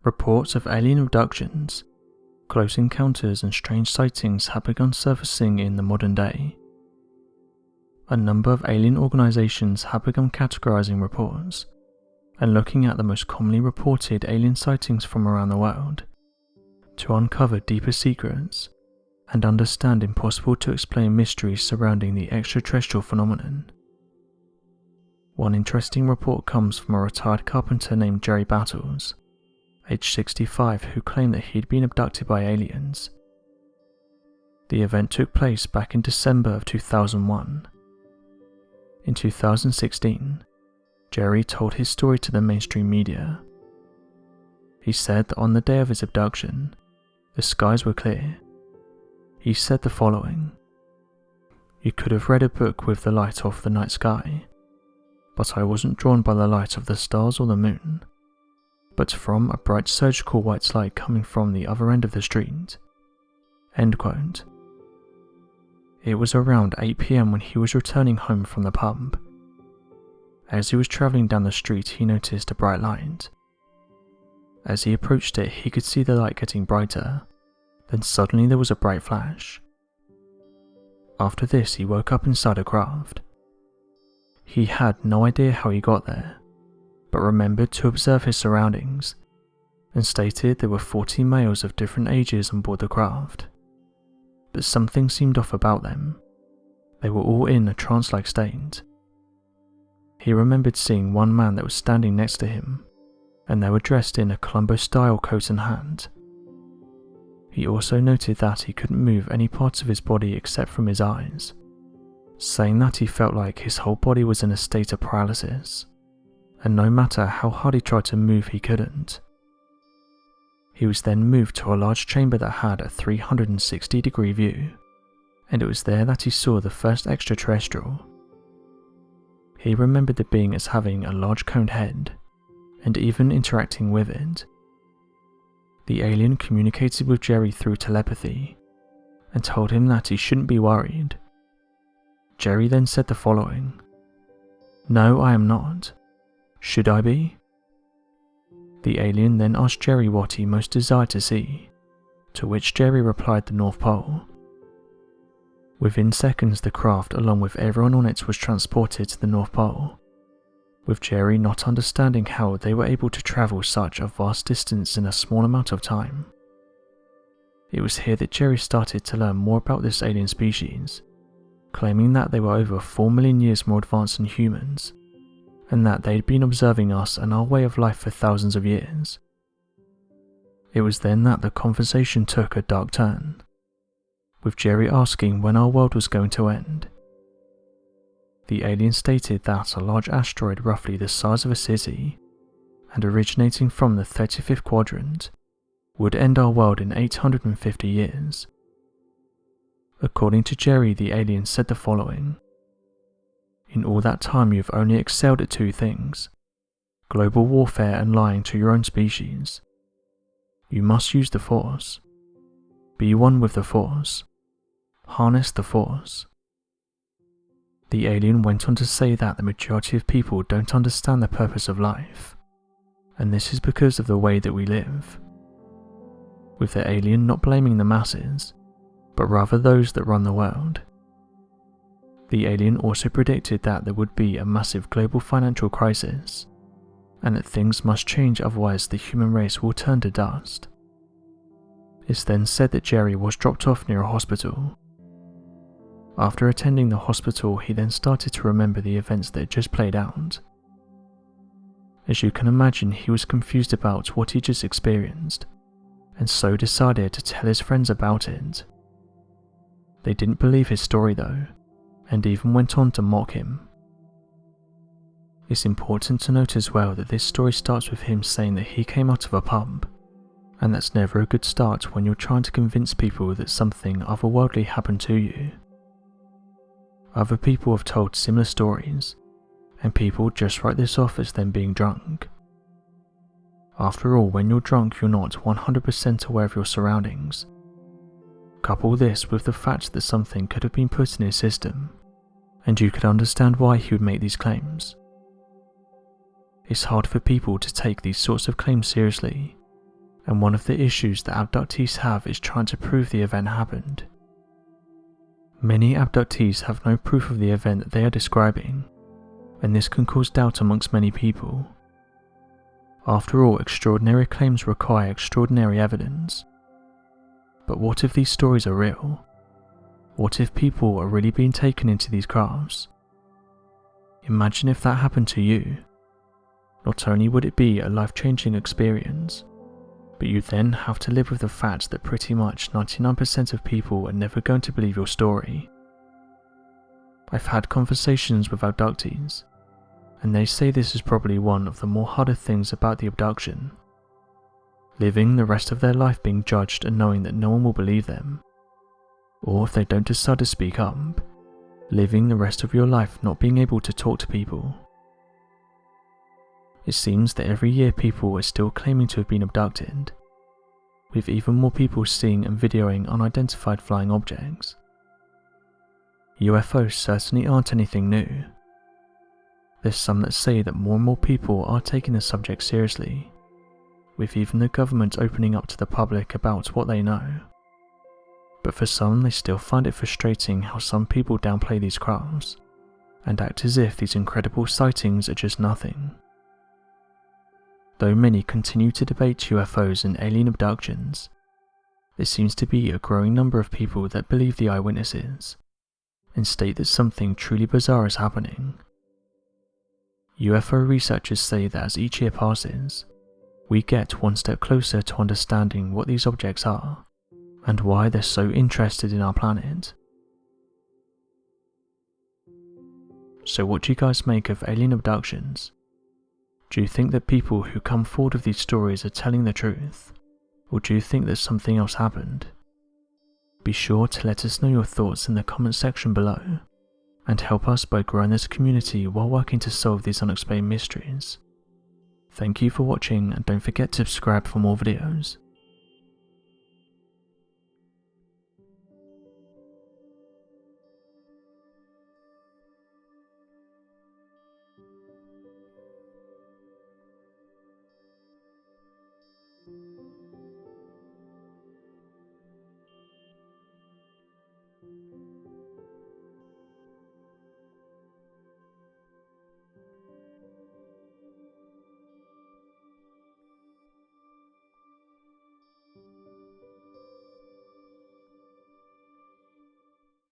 Reports of alien abductions, close encounters and strange sightings have begun surfacing in the modern day. A number of alien organizations have begun categorizing reports and looking at the most commonly reported alien sightings from around the world to uncover deeper secrets and understand impossible to explain mysteries surrounding the extraterrestrial phenomenon. One interesting report comes from a retired carpenter named Gerry Battles, aged 65, who claimed that he'd been abducted by aliens. The event took place back in December of 2001. In 2016, Gerry told his story to the mainstream media. He said that on the day of his abduction, the skies were clear. He said the following: "You could have read a book with the light off the night sky, but I wasn't drawn by the light of the stars or the moon, but from a bright surgical white light coming from the other end of the street." End quote. It was around 8 PM when he was returning home from the pub. As he was travelling down the street, he noticed a bright light. As he approached it, he could see the light getting brighter. Then suddenly there was a bright flash. After this, he woke up inside a craft. He had no idea how he got there, but remembered to observe his surroundings, and stated there were 40 males of different ages on board the craft. But something seemed off about them. They were all in a trance-like state. He remembered seeing one man that was standing next to him, and they were dressed in a Columbo-style coat and hat. He also noted that he couldn't move any parts of his body except from his eyes, saying that he felt like his whole body was in a state of paralysis, and no matter how hard he tried to move, he couldn't. He was then moved to a large chamber that had a 360-degree view, and it was there that he saw the first extraterrestrial. He remembered the being as having a large coned head, and even interacting with it. The alien communicated with Gerry through telepathy, and told him that he shouldn't be worried. Gerry then said the following: "No, I am not. Should I be?" The alien then asked Gerry what he most desired to see, to which Gerry replied the North Pole. Within seconds, the craft along with everyone on it was transported to the North Pole, with Gerry not understanding how they were able to travel such a vast distance in a small amount of time. It was here that Gerry started to learn more about this alien species, claiming that they were over 4 million years more advanced than humans, and that they'd been observing us and our way of life for thousands of years. It was then that the conversation took a dark turn, with Gerry asking when our world was going to end. The alien stated that a large asteroid roughly the size of a city, and originating from the 35th quadrant, would end our world in 850 years. According to Gerry, the alien said the following: "In all that time you've only excelled at 2 things, global warfare and lying to your own species. You must use the Force. Be one with the Force. Harness the Force." The alien went on to say that the majority of people don't understand the purpose of life, and this is because of the way that we live. With the alien not blaming the masses, but rather those that run the world. The alien also predicted that there would be a massive global financial crisis, and that things must change, otherwise the human race will turn to dust. It's then said that Gerry was dropped off near a hospital. After attending the hospital, he then started to remember the events that had just played out. As you can imagine, he was confused about what he just experienced, and so decided to tell his friends about it. They didn't believe his story though, and even went on to mock him. It's important to note as well that this story starts with him saying that he came out of a pub, and that's never a good start when you're trying to convince people that something otherworldly happened to you. Other people have told similar stories, and people just write this off as them being drunk. After all, when you're drunk, you're not 100% aware of your surroundings. Couple this with the fact that something could have been put in his system, and you could understand why he would make these claims. It's hard for people to take these sorts of claims seriously, and one of the issues that abductees have is trying to prove the event happened. Many abductees have no proof of the event that they are describing, and this can cause doubt amongst many people. After all, extraordinary claims require extraordinary evidence. But what if these stories are real? What if people are really being taken into these crafts? Imagine if that happened to you. Not only would it be a life-changing experience, but you then have to live with the fact that pretty much 99% of people are never going to believe your story. I've had conversations with abductees, and they say this is probably one of the more harder things about the abduction. Living the rest of their life being judged and knowing that no one will believe them. Or if they don't decide to speak up, living the rest of your life not being able to talk to people. It seems that every year people are still claiming to have been abducted, with even more people seeing and videoing unidentified flying objects. UFOs certainly aren't anything new. There's some that say that more and more people are taking the subject seriously, with even the government opening up to the public about what they know. But for some, they still find it frustrating how some people downplay these crafts, and act as if these incredible sightings are just nothing. Though many continue to debate UFOs and alien abductions, there seems to be a growing number of people that believe the eyewitnesses, and state that something truly bizarre is happening. UFO researchers say that as each year passes, we get one step closer to understanding what these objects are, and why they're so interested in our planet. So what do you guys make of alien abductions? Do you think that people who come forward with these stories are telling the truth, or do you think that something else happened? Be sure to let us know your thoughts in the comment section below, and help us by growing this community while working to solve these unexplained mysteries. Thank you for watching, and don't forget to subscribe for more videos.